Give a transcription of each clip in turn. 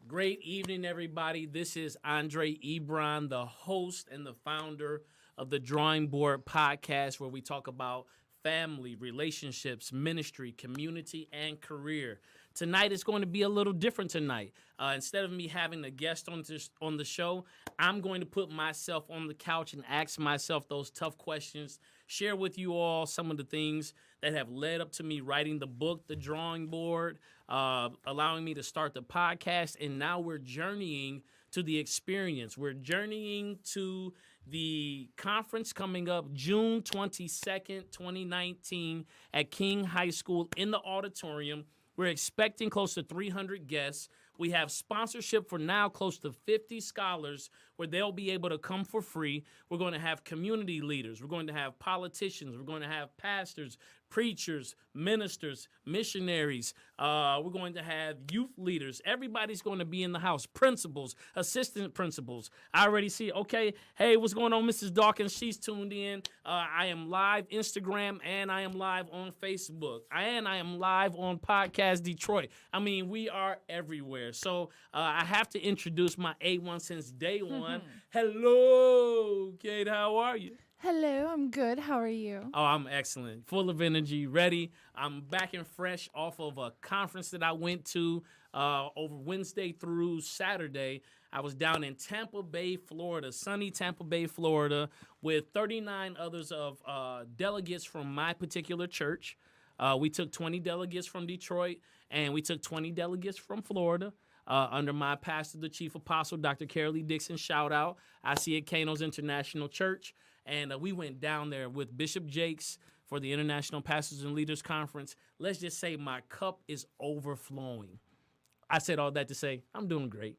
Great evening, everybody. This is Andre Ebron, the host and the founder of the Drawing Board podcast, where we talk about family, relationships, ministry, community, and career. Tonight is going to be a little different tonight. Instead of me having a guest on the show, I'm going to put myself on the couch and ask myself those tough questions, share with you all some of the things that have led up to me writing the book, The Drawing Board, allowing me to start the podcast, and now we're journeying to the experience. We're journeying to the conference coming up June 22nd, 2019 at King High School in the auditorium. We're expecting close to 300 guests. We have sponsorship for now close to 50 scholars where they'll be able to come for free. We're going to have community leaders. We're going to have politicians. We're going to have pastors, preachers, ministers, missionaries. We're going to have youth leaders. Everybody's going to be in the house. Principals, assistant principals. I already see, okay, hey, what's going on, Mrs. Dawkins? She's tuned in. I am live Instagram, and I am live on Facebook. And I am live on Podcast Detroit. I mean, we are everywhere. So I have to introduce my A1 since day one. Hello, Kate. How are you? Hello, I'm good. How are you? Oh, I'm excellent. Full of energy, ready. I'm back and fresh off of a conference that I went to over Wednesday through Saturday. I was down in Tampa Bay, Florida, sunny Tampa Bay, Florida, with 39 others of delegates from my particular church. We took 20 delegates from Detroit, and we took 20 delegates from Florida. Under my pastor, the chief apostle, Dr. Carolee Dixon, shout out. I see at Kano's International Church. And we went down there with Bishop Jakes for the International Pastors and Leaders Conference. Let's just say my cup is overflowing. I said all that to say I'm doing great.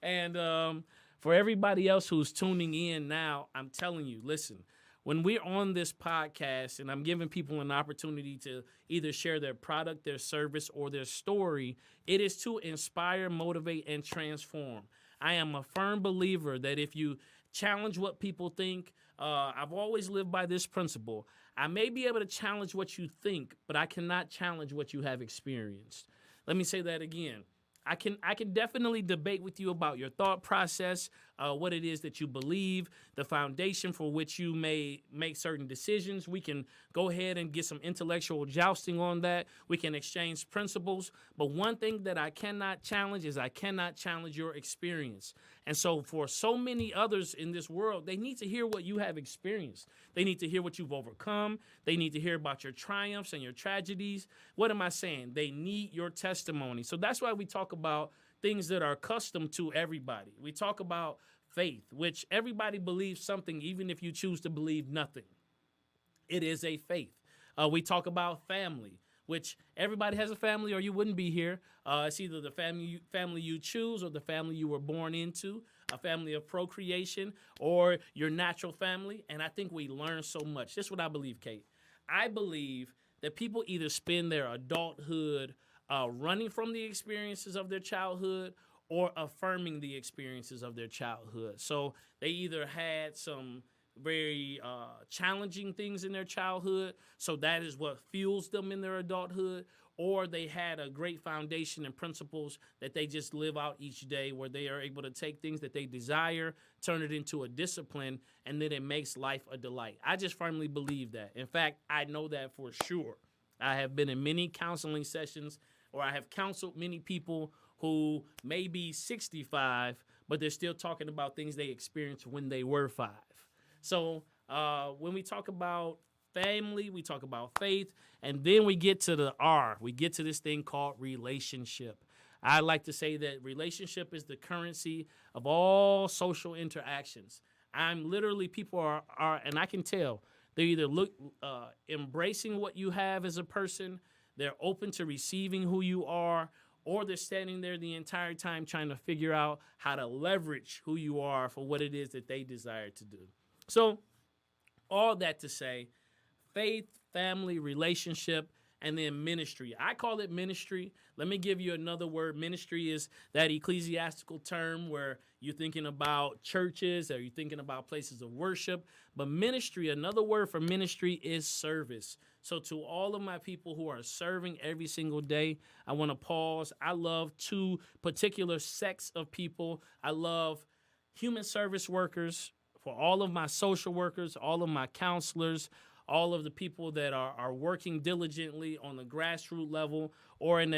And for everybody else who's tuning in now, I'm telling you, listen, when we're on this podcast and I'm giving people an opportunity to either share their product, their service, or their story, it is to inspire, motivate, and transform. I am a firm believer that if you challenge what people think, I've always lived by this principle. I may be able to challenge what you think, but I cannot challenge what you have experienced. Let me say that again. I can definitely debate with you about your thought process, what it is that you believe, the foundation for which you may make certain decisions. We can go ahead and get some intellectual jousting on that. We can exchange principles. But one thing that I cannot challenge is I cannot challenge your experience. And so for so many others in this world, they need to hear what you have experienced. They need to hear what you've overcome. They need to hear about your triumphs and your tragedies. What am I saying? They need your testimony. So that's why we talk about things that are custom to everybody. We talk about faith, which everybody believes something, even if you choose to believe nothing. It is a faith. We talk about family, which everybody has a family or you wouldn't be here. It's either the family you choose or the family you were born into, a family of procreation or your natural family. And I think we learn so much. That's what I believe, Kate. I believe that people either spend their adulthood running from the experiences of their childhood or affirming the experiences of their childhood. So they either had some very challenging things in their childhood, so that is what fuels them in their adulthood, or they had a great foundation and principles that they just live out each day where they are able to take things that they desire, turn it into a discipline, and then it makes life a delight. I just firmly believe that. In fact, I know that for sure. I have been in many counseling sessions, or I have counseled many people who may be 65, but they're still talking about things they experienced when they were 5. So when we talk about family, we talk about faith, and then we get to the R. We get to this thing called relationship. I like to say that relationship is the currency of all social interactions. I'm literally, people are and I can tell, they're either embracing what you have as a person, they're open to receiving who you are, or they're standing there the entire time trying to figure out how to leverage who you are for what it is that they desire to do. So all that to say, faith, family, relationship, and then ministry. I call it ministry. Let me give you another word. Ministry is that ecclesiastical term where you're thinking about churches or you're thinking about places of worship. But ministry, another word for ministry is service. So to all of my people who are serving every single day, I want to pause. I love two particular sects of people. I love human service workers, for all of my social workers, all of my counselors, all of the people that are working diligently on the grassroots level or at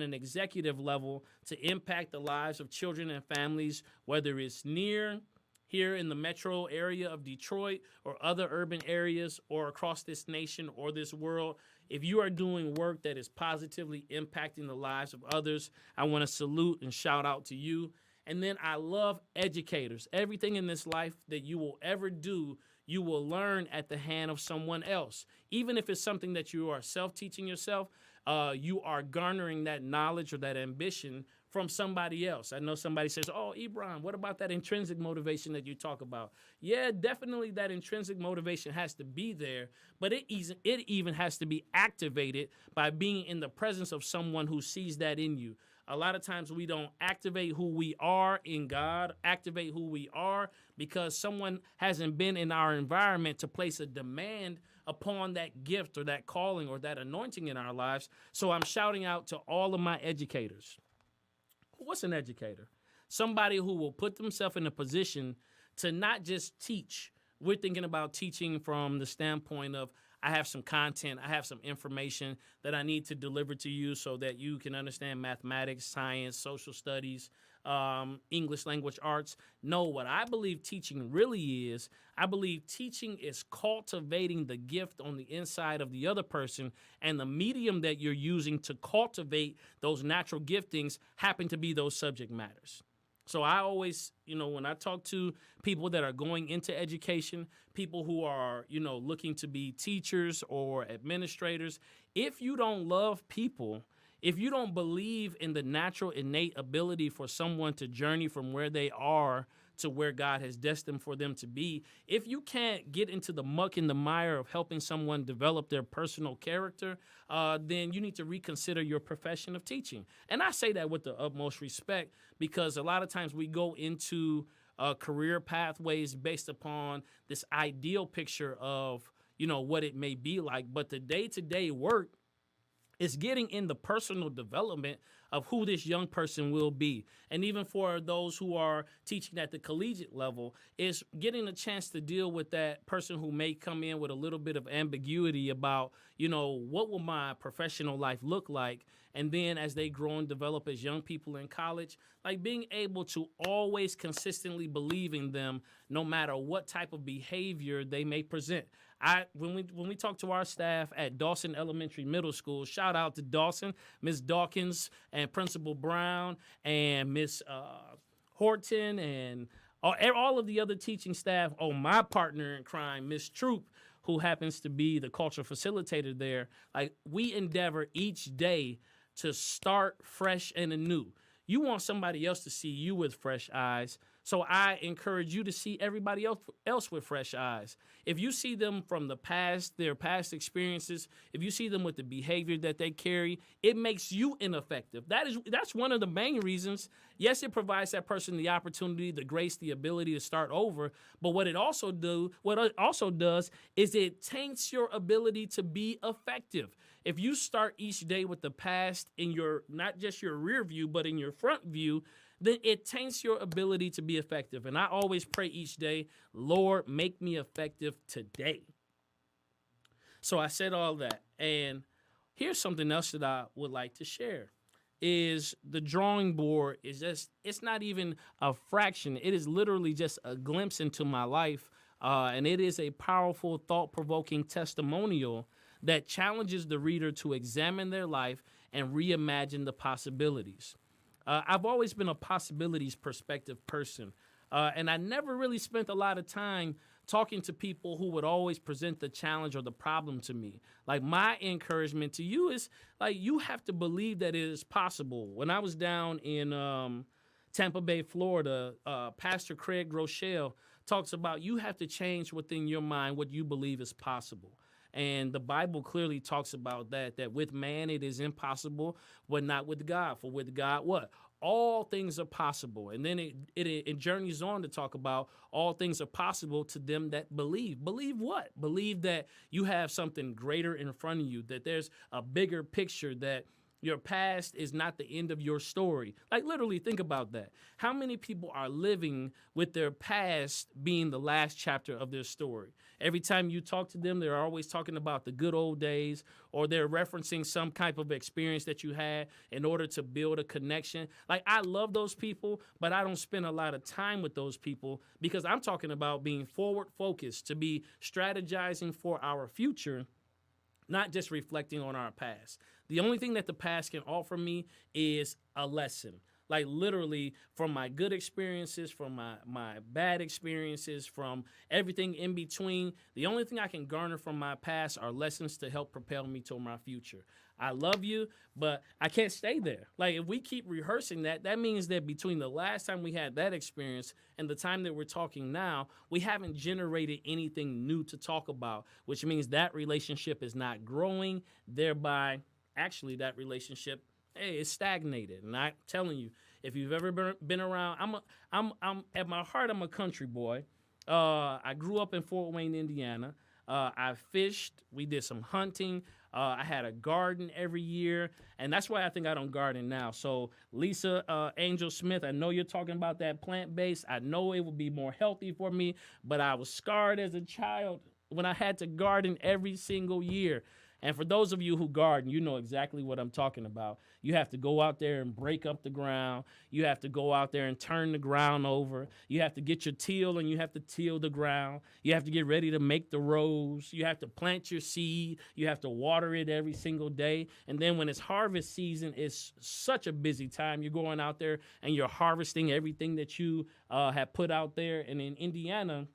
an executive level to impact the lives of children and families, whether it's near here in the metro area of Detroit or other urban areas or across this nation or this world. If you are doing work that is positively impacting the lives of others, I want to salute and shout out to you. And then I love educators. Everything in this life that you will ever do, you will learn at the hand of someone else. Even if it's something that you are self-teaching yourself, you are garnering that knowledge or that ambition from somebody else. I know somebody says, oh, Ebron, what about that intrinsic motivation that you talk about? Yeah, definitely that intrinsic motivation has to be there, but it even has to be activated by being in the presence of someone who sees that in you. A lot of times we don't activate who we are in God, activate who we are because someone hasn't been in our environment to place a demand upon that gift or that calling or that anointing in our lives. So I'm shouting out to all of my educators. What's an educator? Somebody who will put themselves in a position to not just teach. We're thinking about teaching from the standpoint of I have some content, I have some information that I need to deliver to you so that you can understand mathematics, science, social studies, English language arts. No, what I believe teaching really is, I believe teaching is cultivating the gift on the inside of the other person, and the medium that you're using to cultivate those natural giftings happen to be those subject matters. So I always, when I talk to people that are going into education, people who are, looking to be teachers or administrators, if you don't love people, if you don't believe in the natural innate ability for someone to journey from where they are to where God has destined for them to be, if you can't get into the muck and the mire of helping someone develop their personal character, then you need to reconsider your profession of teaching. And I say that with the utmost respect because a lot of times we go into career pathways based upon this ideal picture of, what it may be like. But the day-to-day work is getting in the personal development of who this young person will be. And even for those who are teaching at the collegiate level, is getting a chance to deal with that person who may come in with a little bit of ambiguity about, what will my professional life look like? And then as they grow and develop as young people in college, like being able to always consistently believe in them no matter what type of behavior they may present. When we talk to our staff at Dawson Elementary Middle School, shout out to Dawson, Miss Dawkins and Principal Brown and Miss Horton and all of the other teaching staff. Oh, my partner in crime, Miss Troop, who happens to be the culture facilitator there. Like we endeavor each day to start fresh and anew. You want somebody else to see you with fresh eyes. So I encourage you to see everybody else with fresh eyes. If you see them from the past, their past experiences, if you see them with the behavior that they carry, it makes you ineffective. That's one of the main reasons. Yes, it provides that person the opportunity, the grace, the ability to start over. But what it also does is it taints your ability to be effective. If you start each day with the past in your, not just your rear view, but in your front view, then it taints your ability to be effective. And I always pray each day, Lord, make me effective today. So I said all that. And here's something else that I would like to share is the drawing board is just, it's not even a fraction. It is literally just a glimpse into my life. And it is a powerful, thought-provoking testimonial that challenges the reader to examine their life and reimagine the possibilities. I've always been a possibilities perspective person, and I never really spent a lot of time talking to people who would always present the challenge or the problem to me. Like my encouragement to you is like you have to believe that it is possible. When I was down in Tampa Bay, Florida, Pastor Craig Rochelle talks about you have to change within your mind what you believe is possible. And the Bible clearly talks about that with man it is impossible, but not with God. For with God, what? all things are possible. And then it journeys on to talk about all things are possible to them that believe. Believe what? Believe that you have something greater in front of you, that there's a bigger picture, that your past is not the end of your story. Like, literally, think about that. How many people are living with their past being the last chapter of their story? Every time you talk to them, they're always talking about the good old days, or they're referencing some type of experience that you had in order to build a connection. Like, I love those people, but I don't spend a lot of time with those people because I'm talking about being forward focused, to be strategizing for our future, not just reflecting on our past. The only thing that the past can offer me is a lesson. Like, literally, from my good experiences, from my bad experiences, from everything in between, the only thing I can garner from my past are lessons to help propel me to my future. I love you, but I can't stay there. Like, if we keep rehearsing that, that means that between the last time we had that experience and the time that we're talking now, we haven't generated anything new to talk about, which means that relationship is not growing, thereby, actually, that relationship, hey, it's stagnated. And I'm telling you, if you've ever been around, I'm at my heart, I'm a country boy. I grew up in Fort Wayne, Indiana. I fished. We did some hunting. I had a garden every year, and that's why I think I don't garden now. So, Lisa Angel Smith, I know you're talking about that plant-based. I know it would be more healthy for me, but I was scarred as a child when I had to garden every single year. And for those of you who garden, you know exactly what I'm talking about. You have to go out there and break up the ground. You have to go out there and turn the ground over. You have to get your till and you have to till the ground. You have to get ready to make the rows. You have to plant your seed. You have to water it every single day. And then when it's harvest season, it's such a busy time. You're going out there and you're harvesting everything that you have put out there. And in Indiana,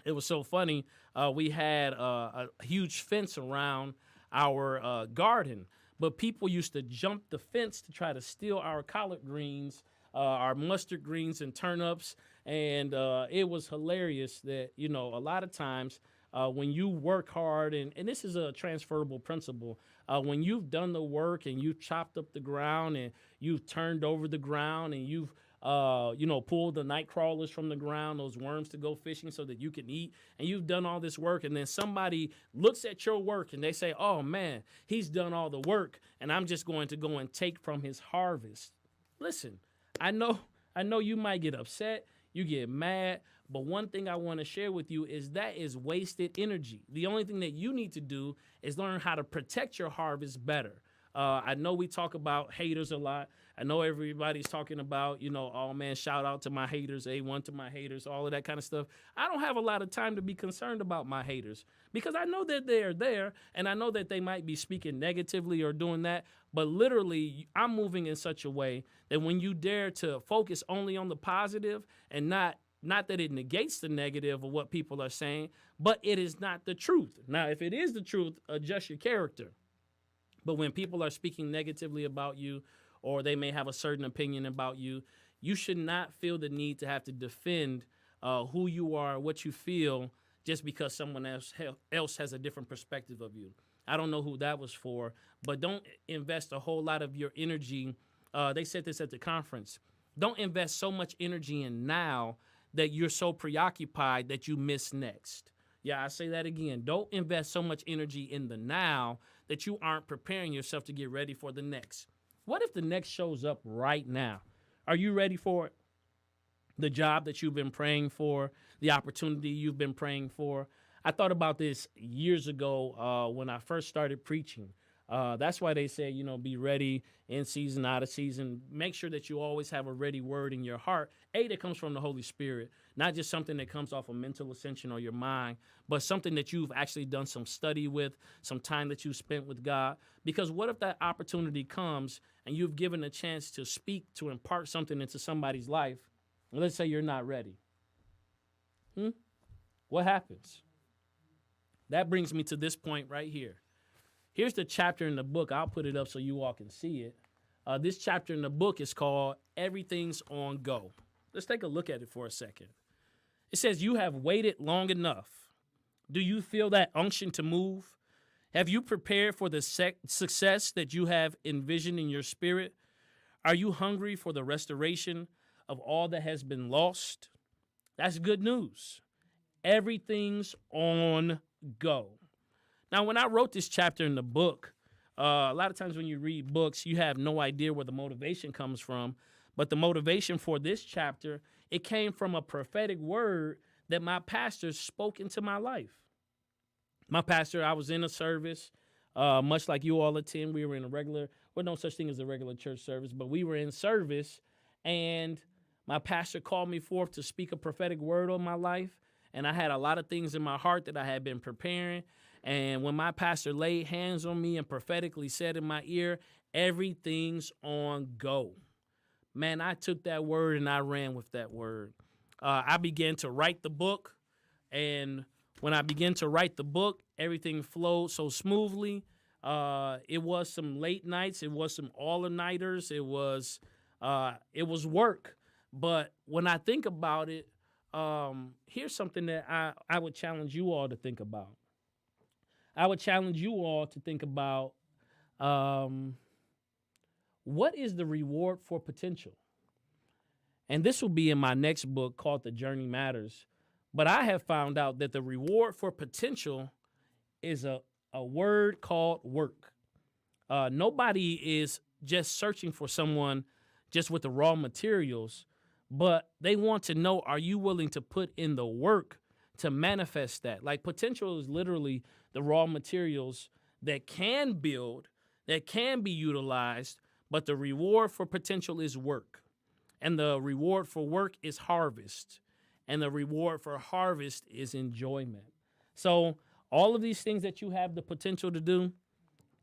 it was so funny. We had a huge fence around our garden, but people used to jump the fence to try to steal our collard greens, our mustard greens and turnips, and it was hilarious that, you know, a lot of times when you work hard, and this is a transferable principle, when you've done the work and you've chopped up the ground and you've turned over the ground and you've pull the night crawlers from the ground, those worms to go fishing so that you can eat. And you've done all this work, and then somebody looks at your work and they say, oh man, he's done all the work and I'm just going to go and take from his harvest. Listen, I know you might get upset, you get mad, but one thing I want to share with you is that is wasted energy. The only thing that you need to do is learn how to protect your harvest better. I know we talk about haters a lot. I know everybody's talking about, oh man, shout out to my haters, A1 to my haters, all of that kind of stuff. I don't have a lot of time to be concerned about my haters because I know that they're there and I know that they might be speaking negatively or doing that. But literally, I'm moving in such a way that when you dare to focus only on the positive and not that it negates the negative of what people are saying, but it is not the truth. Now, if it is the truth, adjust your character. But when people are speaking negatively about you, or they may have a certain opinion about you, you should not feel the need to have to defend who you are, what you feel, just because someone else has a different perspective of you. I don't know who that was for, but don't invest a whole lot of your energy. They said this at the conference. Don't invest so much energy in now that you're so preoccupied that you miss next. Yeah, I say that again. Don't invest so much energy in the now that you aren't preparing yourself to get ready for the next. What if the next shows up right now? Are you ready for it? The job that you've been praying for, the opportunity you've been praying for. I thought about this years ago when I first started preaching. That's why they say, be ready in season, out of season. Make sure that you always have a ready word in your heart. That comes from the Holy Spirit, not just something that comes off of mental ascension or your mind, but something that you've actually done some study with, some time that you spent with God. Because what if that opportunity comes and you've given a chance to speak, to impart something into somebody's life, and let's say you're not ready? What happens? That brings me to this point right here. Here's the chapter in the book. I'll put it up so you all can see it. This chapter in the book is called Everything's on Go. Let's take a look at it for a second. It says, you have waited long enough. Do you feel that unction to move? Have you prepared for the success that you have envisioned in your spirit? Are you hungry for the restoration of all that has been lost? That's good news. Everything's on go. Now, when I wrote this chapter in the book, a lot of times when you read books, you have no idea where the motivation comes from. But the motivation for this chapter, it came from a prophetic word that my pastor spoke into my life. My pastor, I was in a service, much like you all attend. We were in a regular, well, no such thing as a regular church service, but we were in service, and my pastor called me forth to speak a prophetic word on my life. And I had a lot of things in my heart that I had been preparing. And when my pastor laid hands on me and prophetically said in my ear, everything's on go. Man, I took that word and I ran with that word. I began to write the book. And when I began to write the book, everything flowed so smoothly. It was some late nights. It was some all-nighters. It was work. But when I think about it, here's something that I would challenge you all to think about. I would challenge you all to think about what is the reward for potential? And this will be in my next book called The Journey Matters. But I have found out that the reward for potential is a word called work. Nobody is just searching for someone just with the raw materials, but they want to know, are you willing to put in the work to manifest that? Like, potential is literally the raw materials that can build, that can be utilized, but the reward for potential is work. And the reward for work is harvest. And the reward for harvest is enjoyment. So all of these things that you have the potential to do,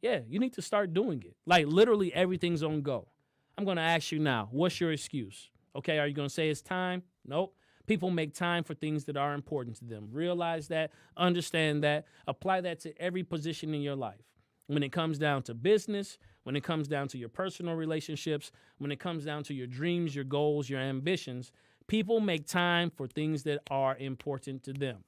yeah, you need to start doing it. Like, literally everything's on go. I'm going to ask you now, what's your excuse? Okay, are you going to say it's time? Nope. People make time for things that are important to them. Realize that, understand that, apply that to every position in your life. When it comes down to business, when it comes down to your personal relationships, when it comes down to your dreams, your goals, your ambitions, people make time for things that are important to them.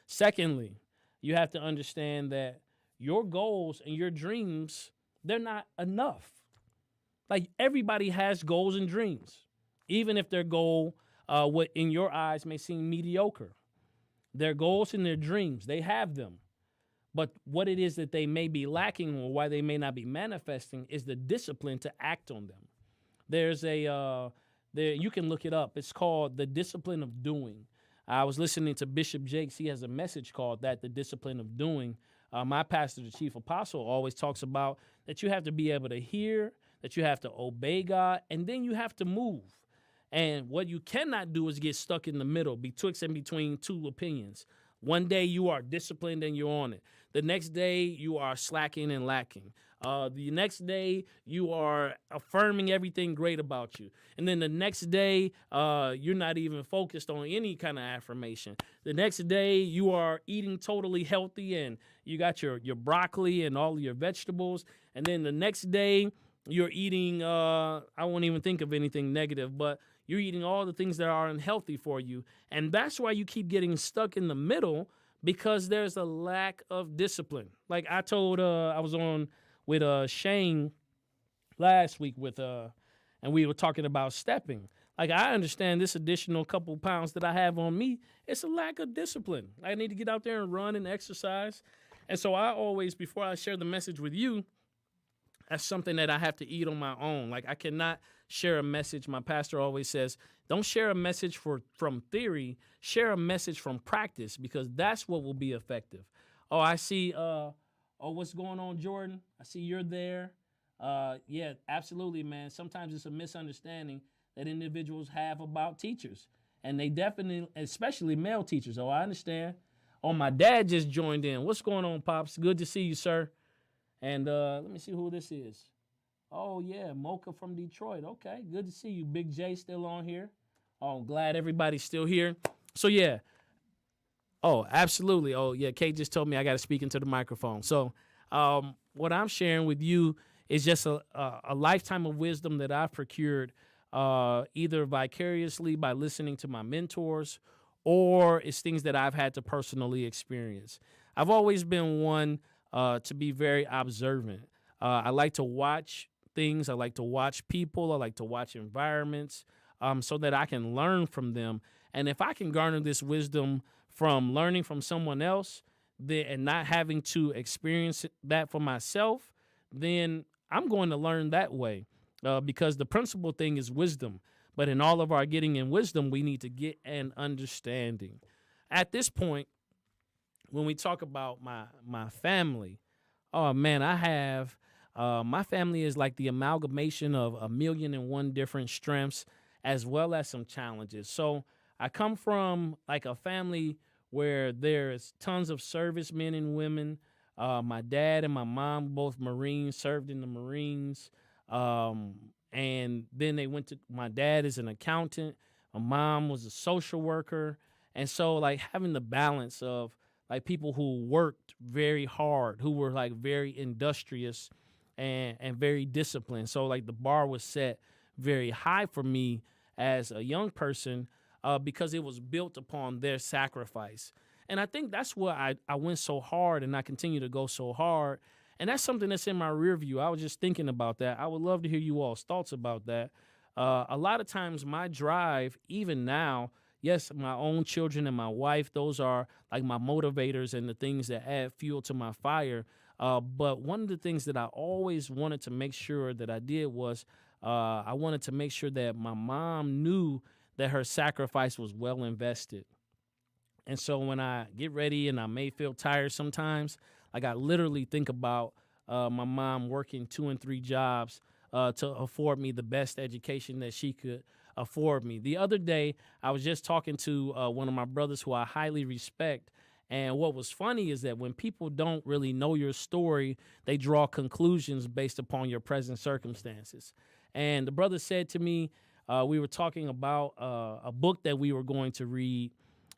Secondly, you have to understand that your goals and your dreams, they're not enough. Like, everybody has goals and dreams, even if their goal, what in your eyes may seem mediocre. Their goals and their dreams, they have them. But what it is that they may be lacking or why they may not be manifesting is the discipline to act on them. There's you can look it up. It's called The Discipline of Doing. I was listening to Bishop Jakes. He has a message called that, The Discipline of Doing. My pastor, the chief apostle, always talks about that you have to be able to hear, that you have to obey God, and then you have to move. And what you cannot do is get stuck in the middle, betwixt and between two opinions. One day you are disciplined and you're on it. The next day you are slacking and lacking. The next day you are affirming everything great about you. And then the next day you're not even focused on any kind of affirmation. The next day you are eating totally healthy and you got your broccoli and all of your vegetables. And then the next day you're eating, I won't even think of anything negative, but you're eating all the things that are unhealthy for you. And that's why you keep getting stuck in the middle, because there's a lack of discipline. Like I told, I was on with Shane last week and we were talking about stepping. Like, I understand this additional couple pounds that I have on me, it's a lack of discipline. I need to get out there and run and exercise. And so I always, before I share the message with you, that's something that I have to eat on my own. Like, I cannot share a message. My pastor always says, don't share a message from theory, share a message from practice, because that's what will be effective. Oh, I see, what's going on, Jordan? I see you're there. Yeah, absolutely, man. Sometimes it's a misunderstanding that individuals have about teachers. And they definitely, especially male teachers. Oh, I understand. Oh, my dad just joined in. What's going on, Pops? Good to see you, sir. And let me see who this is. Oh, yeah, Mocha from Detroit. Okay, good to see you. Big J still on here. Oh, I'm glad everybody's still here. So, yeah. Oh, absolutely. Oh, yeah, Kate just told me I got to speak into the microphone. So what I'm sharing with you is just a lifetime of wisdom that I've procured either vicariously by listening to my mentors, or it's things that I've had to personally experience. I've always been one to be very observant. I like to watch things. I like to watch people. I like to watch environments, so that I can learn from them. And if I can garner this wisdom from learning from someone else, and not having to experience that for myself, then I'm going to learn that way, because the principal thing is wisdom. But in all of our getting in wisdom, we need to get an understanding. At this point, when we talk about my family, oh man, I have my family is like the amalgamation of a million and one different strengths, as well as some challenges. So I come from like a family where there's tons of servicemen and women. My dad and my mom, both Marines, served in the Marines. And then they went to, my dad is an accountant. My mom was a social worker. And so like having the balance of like people who worked very hard, who were like very industrious and very disciplined. So like the bar was set very high for me as a young person, because it was built upon their sacrifice. And I think that's why I went so hard and I continue to go so hard. And that's something that's in my rear view. I was just thinking about that. I would love to hear you all's thoughts about that. A lot of times my drive, even now, yes, my own children and my wife, those are like my motivators and the things that add fuel to my fire. But one of the things that I always wanted to make sure that I did was I wanted to make sure that my mom knew that her sacrifice was well invested. And so when I get ready and I may feel tired sometimes, like I literally think about my mom working 2 and 3 jobs to afford me the best education that she could afford me. The other day, I was just talking to one of my brothers who I highly respect. And what was funny is that when people don't really know your story, they draw conclusions based upon your present circumstances. And the brother said to me, we were talking about a book that we were going to read.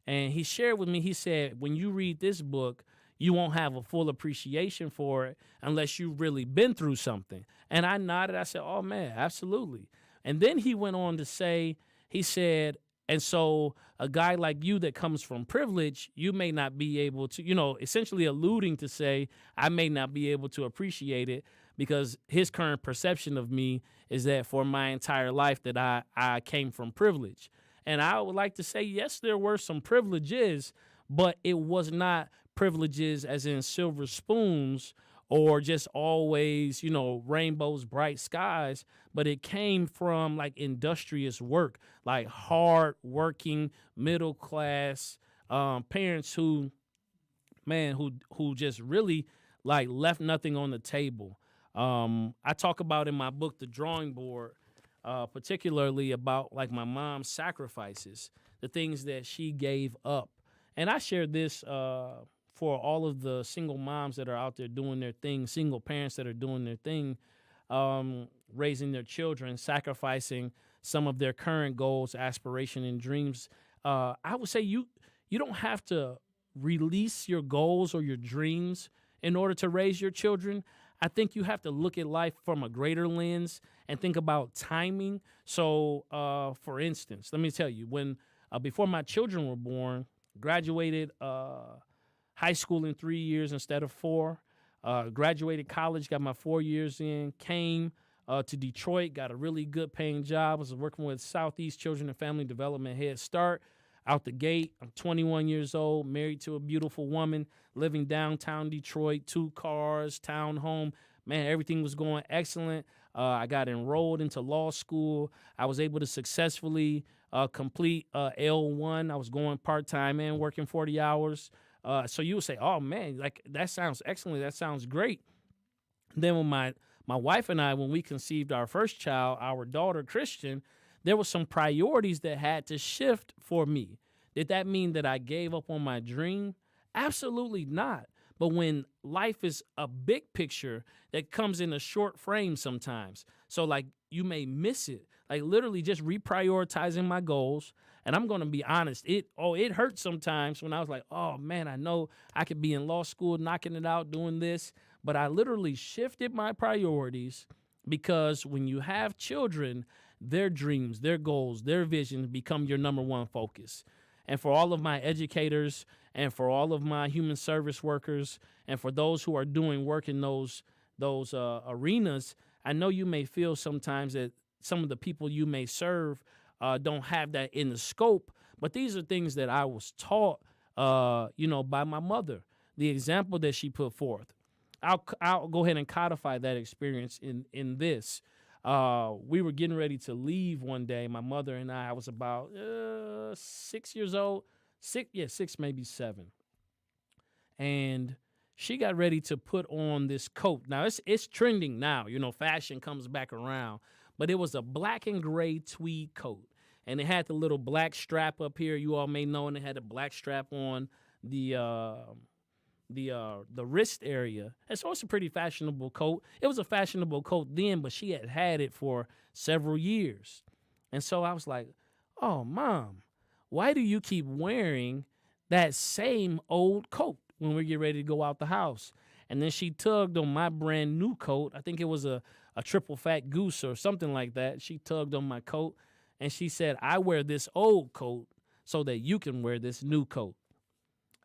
And he shared with me, he said, when you read this book, you won't have a full appreciation for it unless you've really been through something. And I nodded. I said, oh, man, absolutely. And then he went on to say, he said, and so a guy like you that comes from privilege, you may not be able to, essentially alluding to say, I may not be able to appreciate it because his current perception of me is that for my entire life that I came from privilege. And I would like to say, yes, there were some privileges, but it was not privileges as in silver spoons or just always, rainbows, bright skies, but it came from like industrious work, like hard working, middle class parents who just really like left nothing on the table. I talk about in my book, The Drawing Board, particularly about like my mom's sacrifices, the things that she gave up. And I share this for all of the single moms that are out there doing their thing, single parents that are doing their thing, raising their children, sacrificing some of their current goals, aspiration, and dreams. I would say you don't have to release your goals or your dreams in order to raise your children. I think you have to look at life from a greater lens and think about timing. So, for instance, let me tell you, when before my children were born, graduated high school in 3 years instead of 4, graduated college, got my 4 years in, came to Detroit, got a really good paying job. I was working with Southeast Children and Family Development Head Start. Out the gate, I'm 21 years old, married to a beautiful woman, living downtown Detroit, 2 cars, townhome. Man, everything was going excellent. I got enrolled into law school. I was able to successfully complete L1. I was going part-time and working 40 hours. So you would say, oh, man, like that sounds excellent. That sounds great. Then when my wife and I, when we conceived our first child, our daughter, Christian, there were some priorities that had to shift for me. Did that mean that I gave up on my dream? Absolutely not. But when life is a big picture that comes in a short frame sometimes, so like you may miss it, like literally just reprioritizing my goals. And I'm going to be honest, it hurt sometimes when I was like, oh man, I know I could be in law school, knocking it out, doing this. But I literally shifted my priorities because when you have children, their dreams, their goals, their visions become your number one focus. And for all of my educators and for all of my human service workers and for those who are doing work in those arenas, I know you may feel sometimes that some of the people you may serve don't have that in the scope, but these are things that I was taught, by my mother. The example that she put forth. I'll go ahead and codify that experience in this. We were getting ready to leave one day. My mother and I was about 6 years old, six, maybe 7, and she got ready to put on this coat. Now it's trending now. Fashion comes back around, but it was a black and gray tweed coat, and it had the little black strap up here. You all may know, and it had a black strap on the wrist area. And so it's a pretty fashionable coat. It was a fashionable coat then, but she had it for several years. And so I was like, "Oh, Mom, why do you keep wearing that same old coat when we get ready to go out the house?" And then she tugged on my brand new coat. I think it was a triple fat goose or something like that. She tugged on my coat and she said, "I wear this old coat so that you can wear this new coat."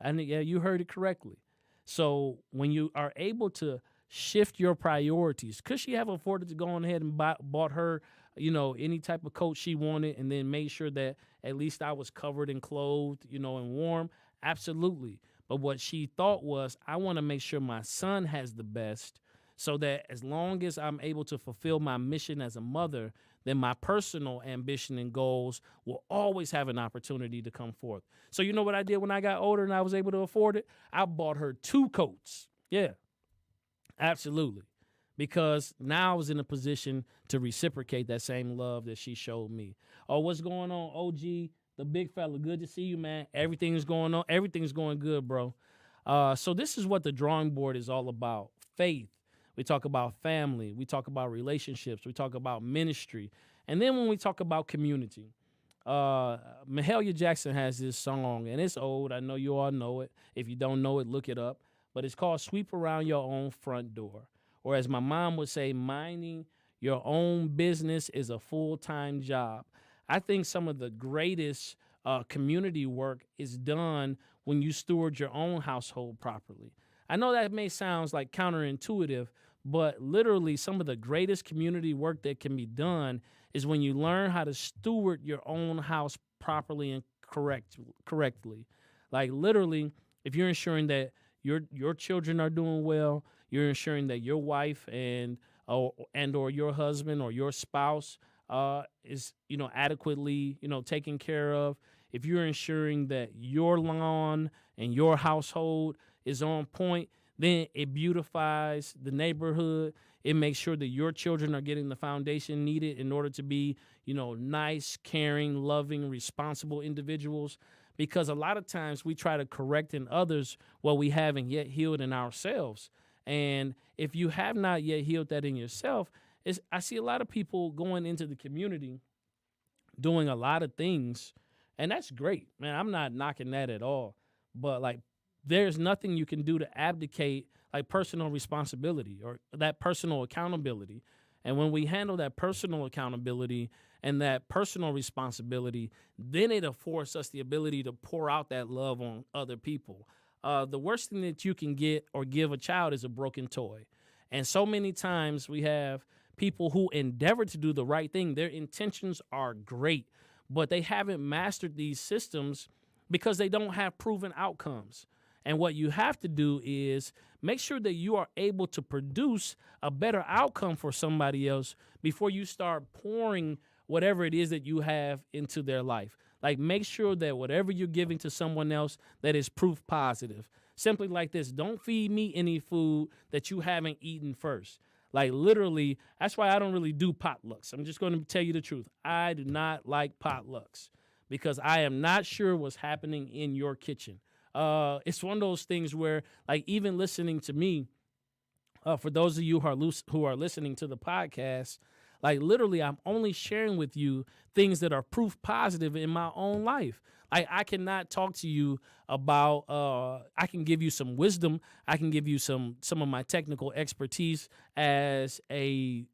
And yeah, you heard it correctly. So when you are able to shift your priorities, could she have afforded to go on ahead and bought her, any type of coat she wanted, and then made sure that at least I was covered and clothed, and warm? Absolutely. But what she thought was, I want to make sure my son has the best, so that as long as I'm able to fulfill my mission as a mother, then my personal ambition and goals will always have an opportunity to come forth. So you know what I did when I got older and I was able to afford it? I bought her 2 coats. Yeah, absolutely. Because now I was in a position to reciprocate that same love that she showed me. Oh, what's going on, OG? The big fella, good to see you, man. Everything's going on. Everything's going good, bro. So this is what the drawing board is all about. Faith. We talk about family. We talk about relationships. We talk about ministry. And then when we talk about community, Mahalia Jackson has this song, and it's old. I know you all know it. If you don't know it, look it up. But it's called Sweep Around Your Own Front Door. Or as my mom would say, minding your own business is a full-time job. I think some of the greatest community work is done when you steward your own household properly. I know that may sound like counterintuitive, but literally some of the greatest community work that can be done is when you learn how to steward your own house properly and correctly. Like literally, if you're ensuring that your children are doing well, you're ensuring that your wife and or your husband or your spouse is adequately taken care of. If you're ensuring that your lawn and your household is on point, then it beautifies the neighborhood. It makes sure that your children are getting the foundation needed in order to be, nice, caring, loving, responsible individuals. Because a lot of times we try to correct in others what we haven't yet healed in ourselves. And if you have not yet healed that in yourself, I see a lot of people going into the community doing a lot of things, and that's great, man. I'm not knocking that at all. But like, there's nothing you can do to abdicate like personal responsibility or that personal accountability. And when we handle that personal accountability and that personal responsibility, then it affords us the ability to pour out that love on other people. The worst thing that you can get or give a child is a broken toy. And so many times we have people who endeavor to do the right thing. Their intentions are great, but they haven't mastered these systems because they don't have proven outcomes. And what you have to do is make sure that you are able to produce a better outcome for somebody else before you start pouring whatever it is that you have into their life. Like, make sure that whatever you're giving to someone else, that is proof positive. Simply like this: don't feed me any food that you haven't eaten first. Like, literally, that's why I don't really do potlucks. I'm just going to tell you the truth. I do not like potlucks because I am not sure what's happening in your kitchen. It's one of those things where, like, even listening to me, for those of you who are listening to the podcast, like, literally, I'm only sharing with you things that are proof positive in my own life. I cannot talk to you about, I can give you some wisdom. I can give you some of my technical expertise as an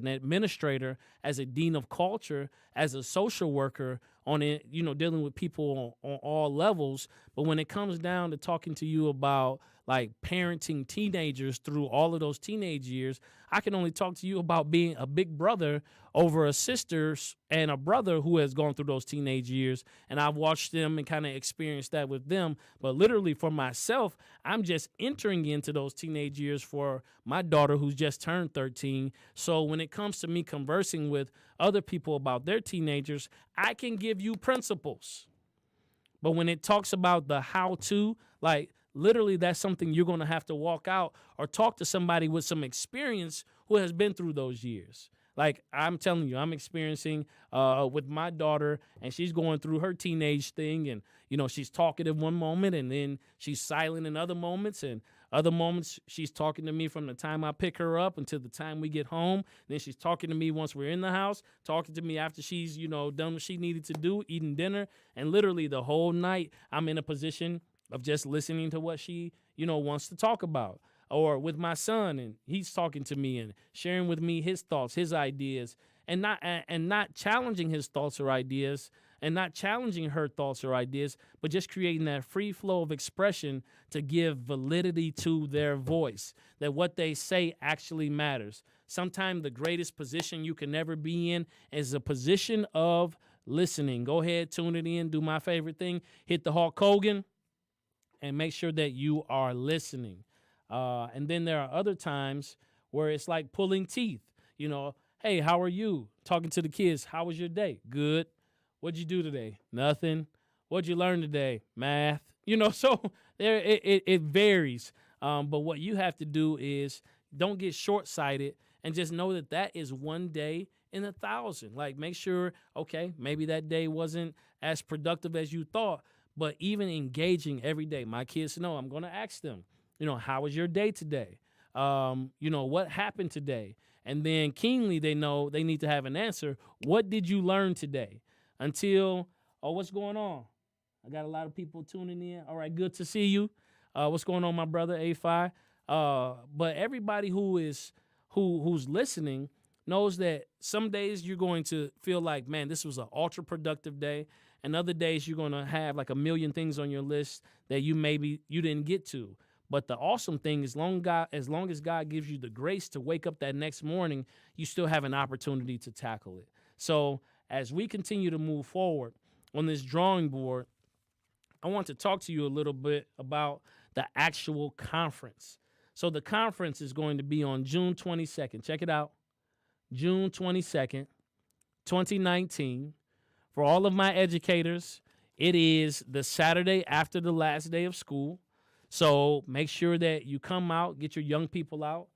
administrator, as a dean of culture, as a social worker on it, dealing with people on all levels. But when it comes down to talking to you about like parenting teenagers through all of those teenage years, I can only talk to you about being a big brother over a sister and a brother who has gone through those teenage years. And I've watched them and kind of experienced that with them. But literally for myself, I'm just entering into those teenage years for my daughter who's just turned 13. So when it comes to me conversing with other people about their teenagers, I can give you principles. But when it talks about the how to, like literally that's something you're going to have to walk out or talk to somebody with some experience who has been through those years. Like I'm telling you, I'm experiencing with my daughter, and she's going through her teenage thing. And, you know, she's talkative one moment and then she's silent in other moments. And other moments she's talking to me from the time I pick her up until the time we get home. Then she's talking to me once we're in the house, talking to me after she's, you know, done what she needed to do, eating dinner. And literally the whole night I'm in a position of just listening to what she, you know, wants to talk about. Or with my son, and he's talking to me and sharing with me his thoughts, his ideas, and not challenging his thoughts or ideas, and not challenging her thoughts or ideas, but just creating that free flow of expression to give validity to their voice, that what they say actually matters. Sometimes the greatest position you can ever be in is a position of listening. Go ahead, tune it in, do my favorite thing, hit the Hulk Hogan, and make sure that you are listening. And then there are other times where it's like pulling teeth. You know, hey, how are you? Talking to the kids, how was your day? Good. What'd you do today? Nothing. What'd you learn today? Math. You know, so there it varies. But what you have to do is don't get short-sighted and just know that that is one day in 1,000. Like make sure, okay, maybe that day wasn't as productive as you thought, but even engaging every day. My kids know I'm going to ask them, you know, how was your day today? You know, what happened today? And then keenly they know they need to have an answer. What did you learn today? Until, oh, what's going on? I got a lot of people tuning in. All right, good to see you. What's going on, my brother, A5? But everybody who's listening knows that some days you're going to feel like, man, this was an ultra productive day. And other days you're going to have like a million things on your list that you didn't get to. But the awesome thing is, as long as God gives you the grace to wake up that next morning, you still have an opportunity to tackle it. So as we continue to move forward on this drawing board, I want to talk to you a little bit about the actual conference. So the conference is going to be on June 22nd. Check it out. June 22nd, 2019. For all of my educators, it is the Saturday after the last day of school. So make sure that you come out, get your young people out.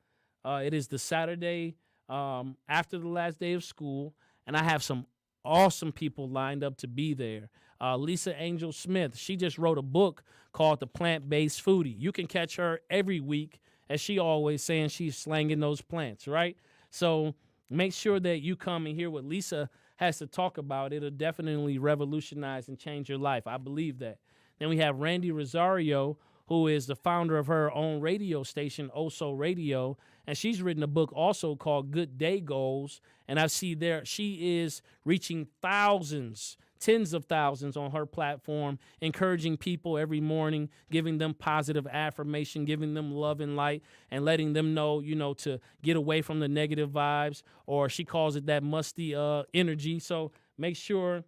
It is the Saturday after the last day of school, and I have some awesome people lined up to be there. Lisa Angel Smith, she just wrote a book called The Plant-Based Foodie. You can catch her every week, as she always saying she's slanging those plants, right? So make sure that you come and hear what Lisa has to talk about. It'll definitely revolutionize and change your life. I believe that. Then we have Randy Rosario, who is the founder of her own radio station, Oso Radio, and she's written a book also called Good Day Goals, and I see there she is reaching thousands, tens of thousands on her platform, encouraging people every morning, giving them positive affirmation, giving them love and light, and letting them know, you know, to get away from the negative vibes, or she calls it that musty energy. So make sure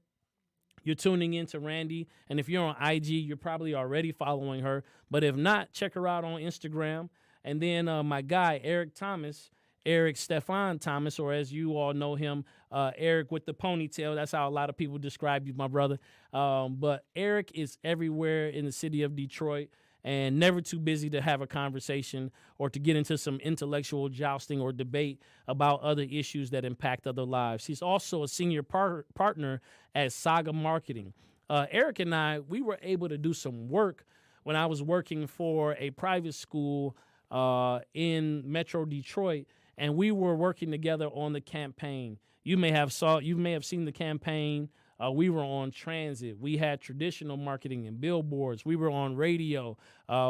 you're tuning in to Randy. And if you're on IG, you're probably already following her. But if not, check her out on Instagram. And then my guy, Eric Stefan Thomas, or as you all know him, Eric with the ponytail. That's how a lot of people describe you, my brother. But Eric is everywhere in the city of Detroit and never too busy to have a conversation or to get into some intellectual jousting or debate about other issues that impact other lives. He's also a senior partner at Saga Marketing. Eric and I, we were able to do some work when I was working for a private school in Metro Detroit, and we were working together on the campaign. You may have seen the campaign. We were on transit. We had traditional marketing and billboards. We were on radio.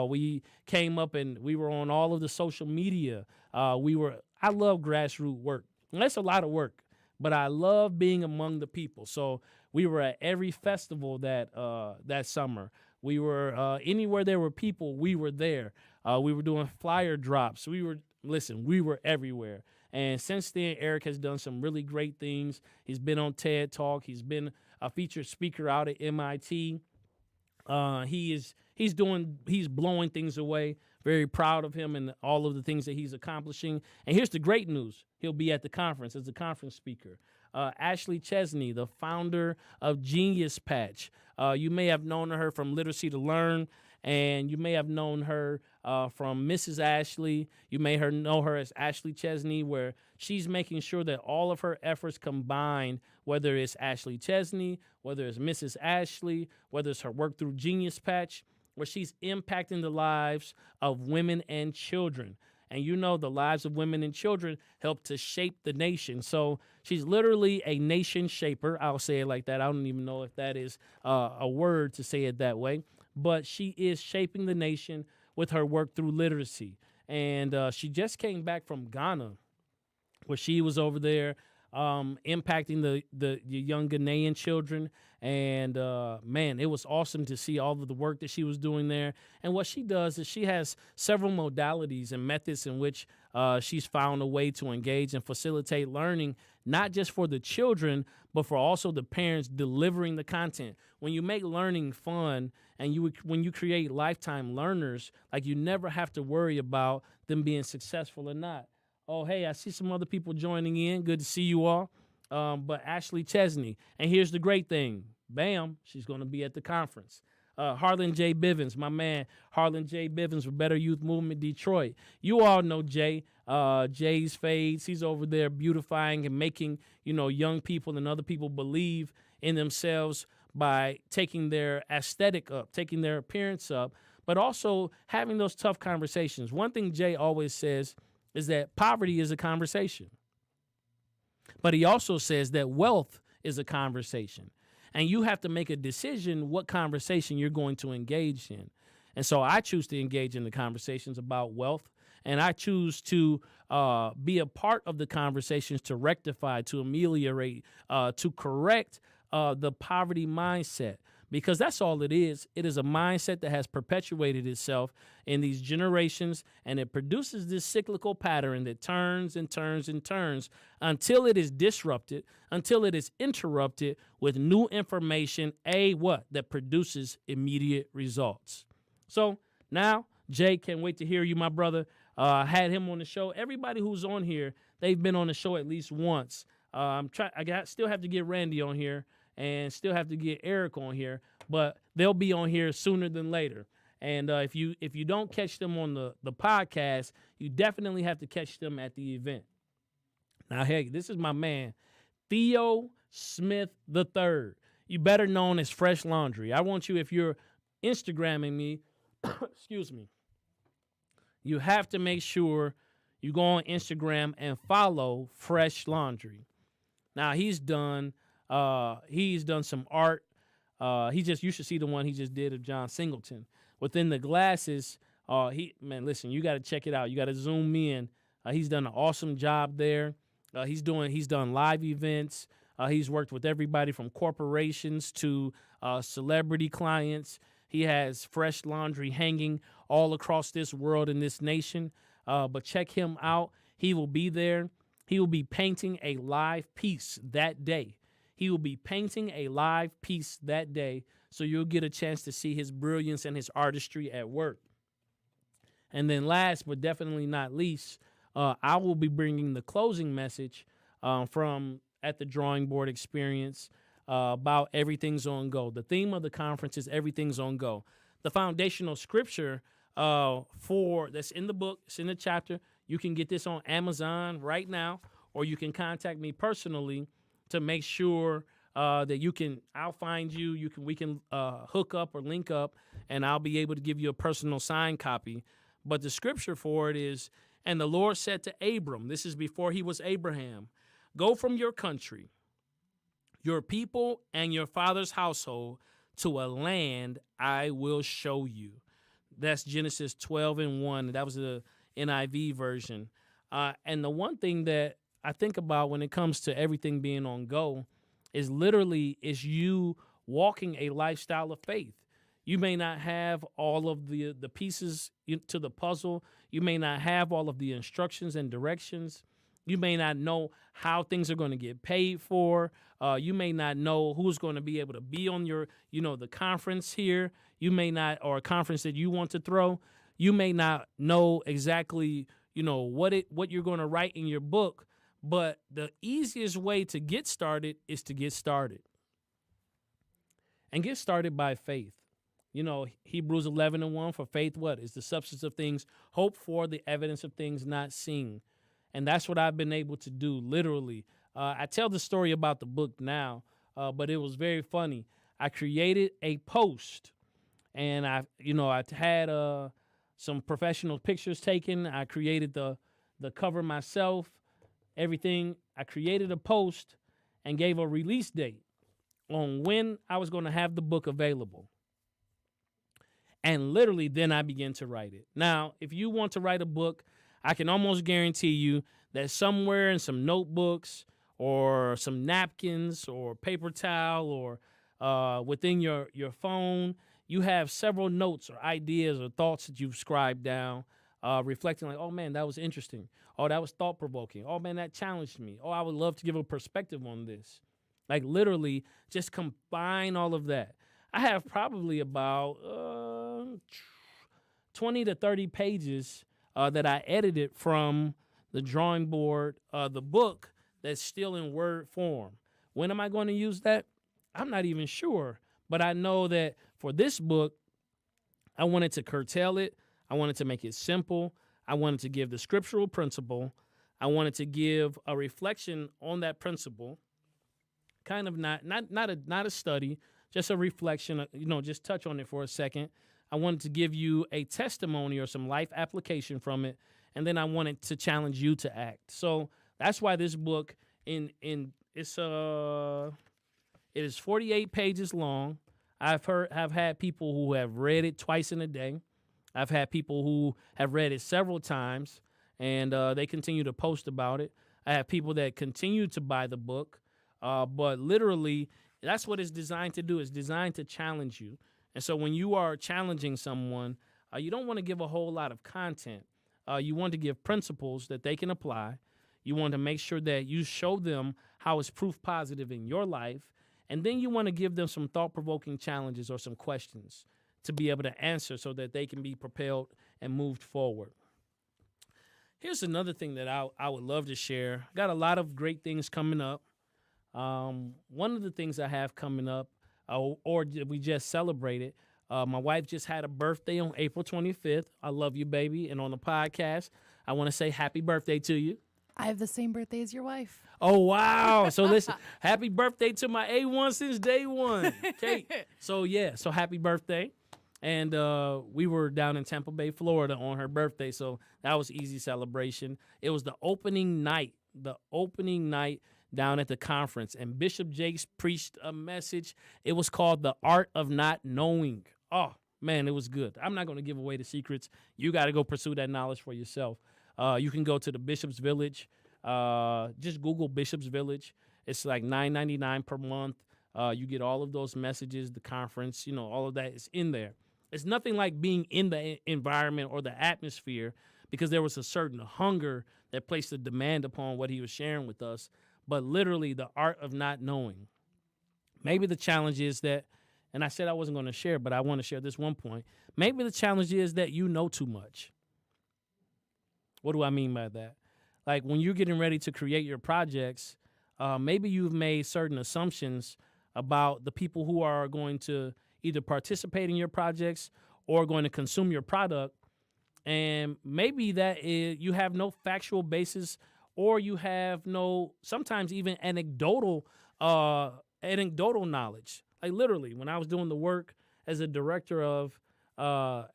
We came up and we were on all of the social media. I love grassroots work. And that's a lot of work, but I love being among the people. So we were at every festival that summer. We were anywhere there were people, we were there. We were doing flyer drops. We were everywhere. And since then, Eric has done some really great things. He's been on TED Talk. He's been a featured speaker out at MIT. He's blowing things away. Very proud of him and all of the things that he's accomplishing. And here's the great news: he'll be at the conference as a conference speaker. Ashley Chesney, the founder of Genius Patch. You may have known her from Literacy to Learn, and you may have known her from Mrs. Ashley. You may know her as Ashley Chesney, where she's making sure that all of her efforts combined, whether it's Ashley Chesney, whether it's Mrs. Ashley, whether it's her work through Genius Patch, where she's impacting the lives of women and children. And you know, the lives of women and children help to shape the nation. So she's literally a nation shaper. I'll say it like that. I don't even know if that is a word to say it that way. But she is shaping the nation with her work through literacy. And she just came back from Ghana, where she was over there impacting the young Ghanaian children. And, man, it was awesome to see all of the work that she was doing there. And what she does is she has several modalities and methods in which she's found a way to engage and facilitate learning, not just for the children, but for also the parents delivering the content. When you make learning fun and when you create lifetime learners, like, you never have to worry about them being successful or not. Oh, hey, I see some other people joining in. Good to see you all. But Ashley Chesney. And here's the great thing. Bam, she's going to be at the conference. Harlan J. Bivens, my man, Harlan J. Bivens for Better Youth Movement Detroit. You all know Jay. Jay's Fades. He's over there beautifying and making, young people and other people believe in themselves by taking their aesthetic up, taking their appearance up, but also having those tough conversations. One thing Jay always says is that poverty is a conversation. But he also says that wealth is a conversation. And you have to make a decision what conversation you're going to engage in. And so I choose to engage in the conversations about wealth. And I choose to be a part of the conversations to rectify, to ameliorate, to correct the poverty mindset. Because that's all it is. It is a mindset that has perpetuated itself in these generations, and it produces this cyclical pattern that turns and turns and turns until it is disrupted, until it is interrupted with new information, that produces immediate results. So now, Jay, can't wait to hear you, my brother. I had him on the show. Everybody who's on here, they've been on the show at least once. Still have to get Randy on here. And still have to get Eric on here, but they'll be on here sooner than later. And if you don't catch them on the podcast, you definitely have to catch them at the event. Now, hey, this is my man, Theo Smith III. You better known as Fresh Laundry. I want you, if you're Instagramming me, excuse me, you have to make sure you go on Instagram and follow Fresh Laundry. Now, he's done some art. You should see the one he just did of John Singleton. Within the glasses, listen, you got to check it out. You got to zoom in. He's done an awesome job there. He's done live events. He's worked with everybody from corporations to celebrity clients. He has Fresh Laundry hanging all across this world and this nation. But check him out. He will be there. He will be painting a live piece that day. He will be painting a live piece that day, so you'll get a chance to see his brilliance and his artistry at work. And then last but definitely not least, I will be bringing the closing message from At the Drawing Board Experience about Everything's on Go. The theme of the conference is Everything's on Go. The foundational scripture that's in the book, it's in the chapter. You can get this on Amazon right now, or you can contact me personally to make sure that I'll find you. We can hook up or link up, and I'll be able to give you a personal signed copy. But the scripture for it is, and the Lord said to Abram, this is before he was Abraham, go from your country, your people, and your father's household to a land I will show you. That's Genesis 12:1. That was the NIV version. And the one thing that I think about when it comes to everything being on go is you walking a lifestyle of faith. You may not have all of the pieces to the puzzle. You may not have all of the instructions and directions. You may not know how things are going to get paid for. You may not know who's going to be able to be on your, the conference here. You may not, or a conference that you want to throw. You may not know exactly, what you're going to write in your book. But the easiest way to get started is to get started. And get started by faith. Hebrews 11:1, for faith, what? Is the substance of things hoped for, the evidence of things not seen. And that's what I've been able to do, literally. I tell the story about the book now, but it was very funny. I created a post, and I had some professional pictures taken. I created the cover myself, everything. I created a post and gave a release date on when I was going to have the book available. And literally, then I began to write it. Now, if you want to write a book, I can almost guarantee you that somewhere in some notebooks or some napkins or paper towel or within your phone, you have several notes or ideas or thoughts that you've scribed down, reflecting like, oh, man, that was interesting. Oh, that was thought-provoking. Oh, man, that challenged me. Oh, I would love to give a perspective on this. Like, literally, just combine all of that. I have probably about 20 to 30 pages that I edited from the drawing board, the book that's still in Word form. When am I going to use that? I'm not even sure. But I know that for this book, I wanted to curtail it. I wanted to make it simple. I wanted to give the scriptural principle. I wanted to give a reflection on that principle. Kind of not a study, just a reflection, just touch on it for a second. I wanted to give you a testimony or some life application from it, and then I wanted to challenge you to act. So that's why this book it is 48 pages long. I've had people who have read it twice in a day. I've had people who have read it several times, and they continue to post about it. I have people that continue to buy the book. But literally, that's what it's designed to do. It's designed to challenge you. And so when you are challenging someone, you don't want to give a whole lot of content. You want to give principles that they can apply. You want to make sure that you show them how it's proof positive in your life. And then you want to give them some thought-provoking challenges or some questions to be able to answer so that they can be propelled and moved forward. Here's another thing that I would love to share. Got a lot of great things coming up. One of the things I have coming up, or we just celebrated, my wife just had a birthday on April 25th. I love you, baby. And on the podcast, I want to say happy birthday to you. I have the same birthday as your wife. Oh, wow. So listen, happy birthday to my A1 since day one. Okay. So happy birthday. And we were down in Tampa Bay, Florida on her birthday. So that was easy celebration. It was the opening night down at the conference, and Bishop Jakes preached a message. It was called The Art of Not Knowing. Oh, man, it was good. I'm not going to give away the secrets. You got to go pursue that knowledge for yourself. You can go to the Bishop's Village. Just Google Bishop's Village. It's like $9.99 per month. You get all of those messages, the conference, all of that is in there. It's nothing like being in the environment or the atmosphere, because there was a certain hunger that placed a demand upon what he was sharing with us. But literally, the art of not knowing. Maybe the challenge is that, and I said I wasn't going to share, but I want to share this one point. Maybe the challenge is that you know too much. What do I mean by that? Like when you're getting ready to create your projects, maybe you've made certain assumptions about the people who are going to either participate in your projects or going to consume your product. And maybe that is, you have no factual basis, or you have no, sometimes even anecdotal knowledge. Like literally, when I was doing the work as a director of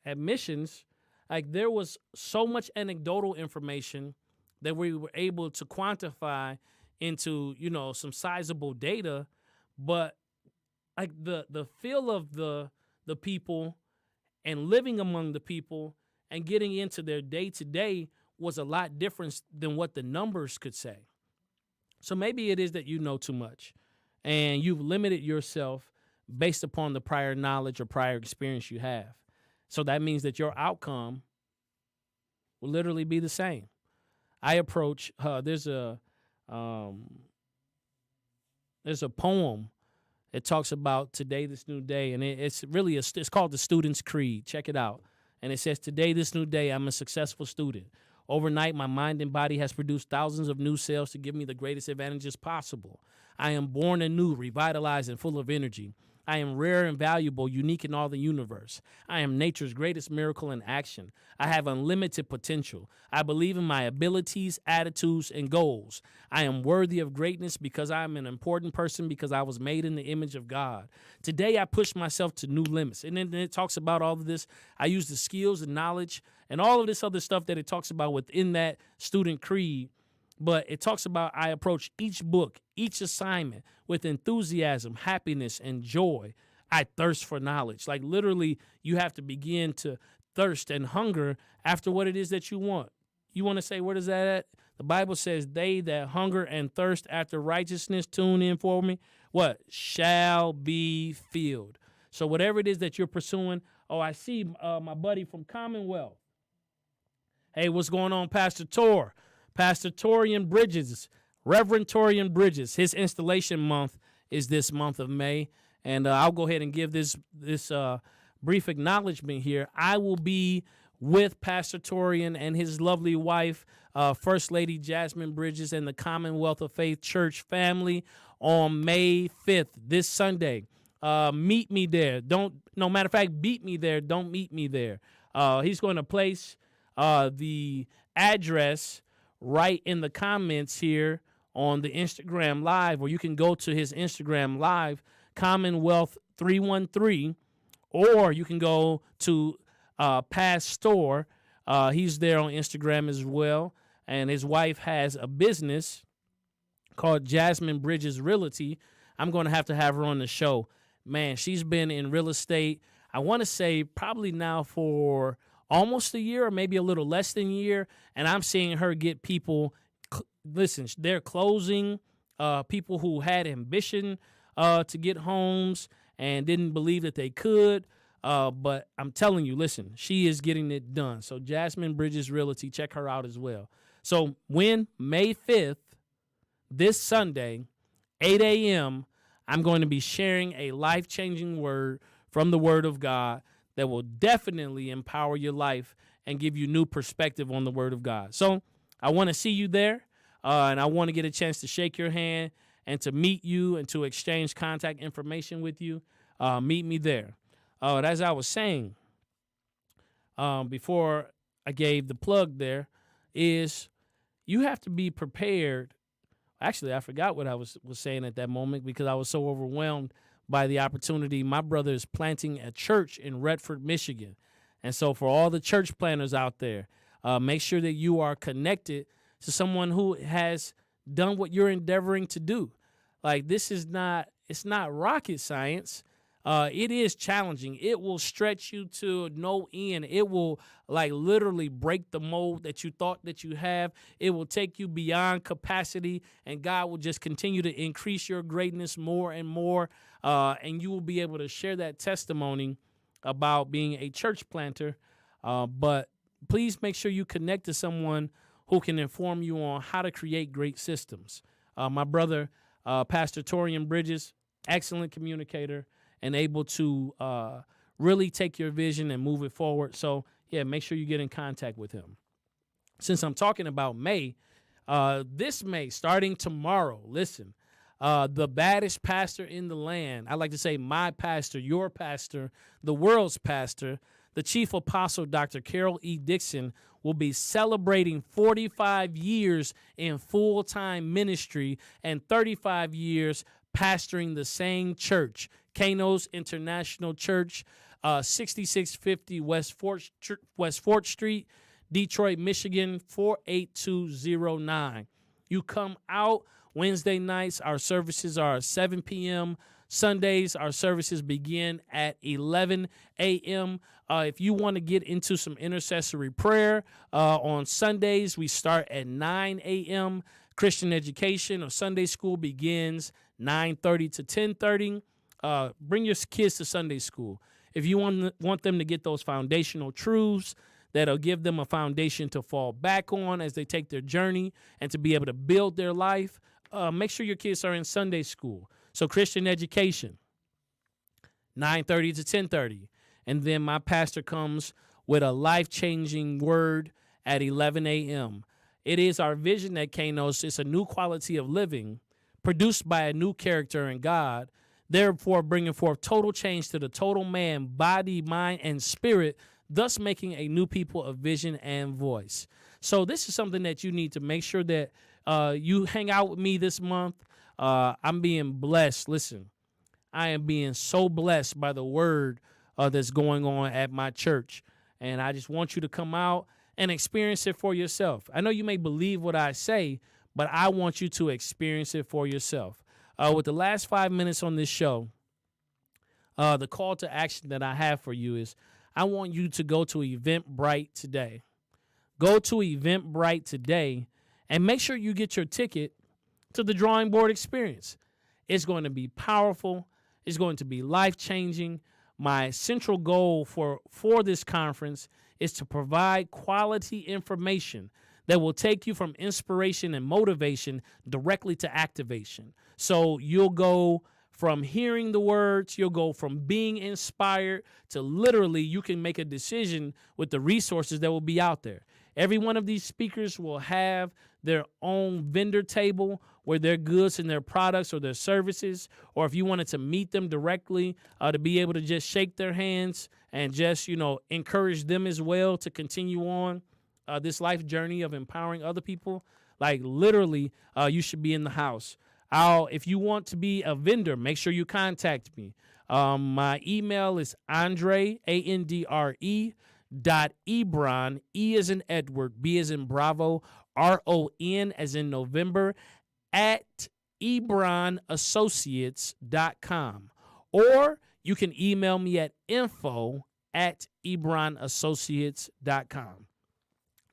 admissions, like there was so much anecdotal information that we were able to quantify into, some sizable data, but like the feel of the people and living among the people and getting into their day-to-day was a lot different than what the numbers could say. So maybe it is that you know too much and you've limited yourself based upon the prior knowledge or prior experience you have. So that means that your outcome will literally be the same. I approach, there's a poem. It talks about today, this new day, and it's really it's called the Student's Creed. Check it out. And it says, today, this new day, I'm a successful student. Overnight, my mind and body has produced thousands of new cells to give me the greatest advantages possible. I am born anew, revitalized, and full of energy. I am rare and valuable, unique in all the universe. I am nature's greatest miracle in action. I have unlimited potential. I believe in my abilities, attitudes, and goals. I am worthy of greatness because I am an important person because I was made in the image of God. Today, I push myself to new limits. And then it talks about all of this. I use the skills and knowledge and all of this other stuff that it talks about within that student creed. But it talks about I approach each book, each assignment with enthusiasm, happiness, and joy. I thirst for knowledge. Like literally, you have to begin to thirst and hunger after what it is that you want. You want to say, where is that at? The Bible says, they that hunger and thirst after righteousness, tune in for me, what? Shall be filled. So whatever it is that you're pursuing, I see my buddy from Commonwealth. Hey, what's going on, Pastor Tor? Pastor Torian Bridges, Reverend Torian Bridges. His installation month is this month of May. And I'll go ahead and give this brief acknowledgement here. I will be with Pastor Torian and his lovely wife, First Lady Jasmine Bridges, and the Commonwealth of Faith Church family on May 5th, this Sunday. Meet me there. Matter of fact, beat me there. Don't meet me there. He's going to place the address right in the comments here on the Instagram Live, or you can go to his Instagram Live, Commonwealth 313, or you can go to Pastor. He's there on Instagram as well, and his wife has a business called Jasmine Bridges Realty. I'm going to have her on the show. Man, she's been in real estate, I want to say probably now for almost a year or maybe a little less than a year, and I'm seeing her get people, they're closing people who had ambition to get homes and didn't believe that they could, but I'm telling you, listen, she is getting it done. So Jasmine Bridges Realty, check her out as well. So when May 5th, this Sunday, 8 a.m., I'm going to be sharing a life-changing word from the Word of God that will definitely empower your life and give you new perspective on the Word of God. So I want to see you there, and I want to get a chance to shake your hand and to meet you and to exchange contact information with you. Meet me there. As I was saying before I gave the plug there, is you have to be prepared. Actually, I forgot what I was saying at that moment because I was so overwhelmed by the opportunity. My brother is planting a church in Redford, Michigan. And so for all the church planners out there, make sure that you are connected to someone who has done what you're endeavoring to do. Like it's not rocket science. It is challenging. It will stretch you to no end. It will like literally break the mold that you thought that you have. It will take you beyond capacity, and God will just continue to increase your greatness more and more. And you will be able to share that testimony about being a church planter. But please make sure you connect to someone who can inform you on how to create great systems. My brother, Pastor Torian Bridges, excellent communicator and able to really take your vision and move it forward. So, yeah, make sure you get in contact with him. Since I'm talking about May, this May, starting tomorrow, listen, the baddest pastor in the land, I like to say my pastor, your pastor, the world's pastor, the chief apostle, Dr. Carol E. Dixon, will be celebrating 45 years in full-time ministry and 35 years pastoring the same church, Kano's International Church, 6650 West 4th Street, Detroit, Michigan, 48209. You come out Wednesday nights. Our services are 7 p.m. Sundays, our services begin at 11 a.m. If you want to get into some intercessory prayer, on Sundays, we start at 9 a.m. Christian education or Sunday school begins 9:30 to 10:30. bring your kids to Sunday school. If you want them to get those foundational truths that'll give them a foundation to fall back on as they take their journey and to be able to build their life, make sure your kids are in Sunday school. So Christian education, 9:30 to 10:30. And then my pastor comes with a life-changing word at 11 a.m. It is our vision at Kanos. It's a new quality of living produced by a new character in God, therefore bringing forth total change to the total man, body, mind, and spirit, thus making a new people of vision and voice. So this is something that you need to make sure that you hang out with me this month. I'm being blessed. Listen, I am being so blessed by the word that's going on at my church. And I just want you to come out and experience it for yourself. I know you may believe what I say, but I want you to experience it for yourself. With the last 5 minutes on this show, the call to action that I have for you is I want you to go to Eventbrite today. Go to Eventbrite today and make sure you get your ticket to the Drawing Board Experience. It's going to be powerful. It's going to be life-changing. My central goal for this conference is to provide quality information that will take you from inspiration and motivation directly to activation. So you'll go from hearing the words, you'll go from being inspired to literally you can make a decision with the resources that will be out there. Every one of these speakers will have their own vendor table where their goods and their products or their services, or if you wanted to meet them directly, to be able to just shake their hands and just, encourage them as well to continue on this life journey of empowering other people. Like literally, you should be in the house. If you want to be a vendor, make sure you contact me. My email is Andre, ANDRE, .ebron, E as in Edward, B as in Bravo, RON as in November, at ebronassociates.com. Or you can email me at info@ebronassociates.com.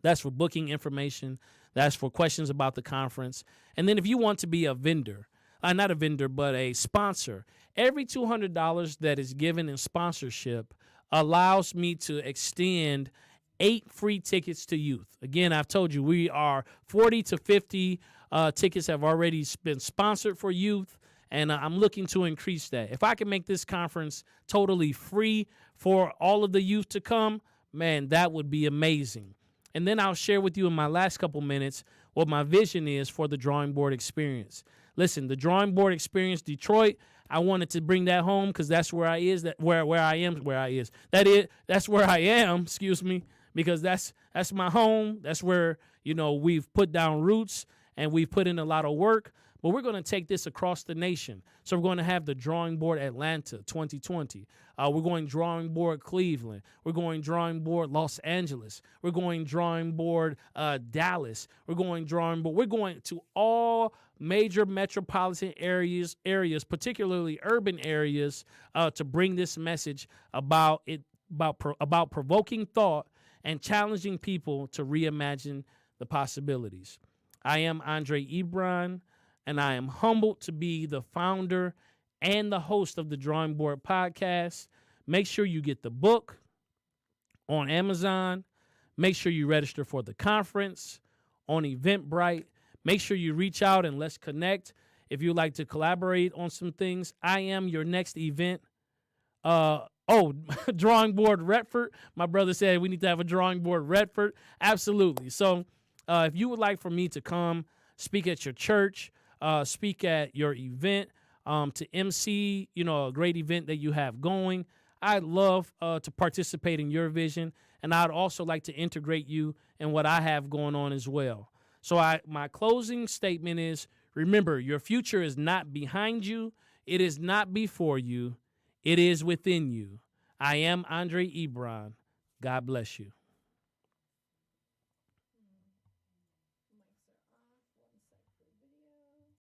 That's for booking information. That's for questions about the conference. And then if you want to be a vendor, not a vendor, but a sponsor, every $200 that is given in sponsorship allows me to extend 8 free tickets to youth. Again, I've told you we are 40 to 50 tickets have already been sponsored for youth, and I'm looking to increase that. If I can make this conference totally free for all of the youth to come, man, that would be amazing. And then I'll share with you in my last couple minutes what my vision is for the Drawing Board Experience. Listen, the Drawing Board Experience Detroit, I wanted to bring that home because that's where I am, because that's my home. That's where, we've put down roots and we've put in a lot of work. But we're going to take this across the nation. So we're going to have the Drawing Board Atlanta 2020. We're going Drawing Board Cleveland. We're going Drawing Board Los Angeles. We're going Drawing Board Dallas. We're going to all major metropolitan areas, particularly urban areas, to bring this message about provoking thought and challenging people to reimagine the possibilities. I am Andre Ebron, and I am humbled to be the founder and the host of the Drawing Board Podcast. Make sure you get the book on Amazon. Make sure you register for the conference on Eventbrite. Make sure you reach out and let's connect. If you'd like to collaborate on some things, I am your next event. Drawing Board Redford. My brother said we need to have a Drawing Board Redford. Absolutely. So if you would like for me to come speak at your church, speak at your event, to MC, a great event that you have going, I'd love to participate in your vision, and I'd also like to integrate you in what I have going on as well. So my closing statement is, remember, your future is not behind you. It is not before you. It is within you. I am Andre Ebron. God bless you.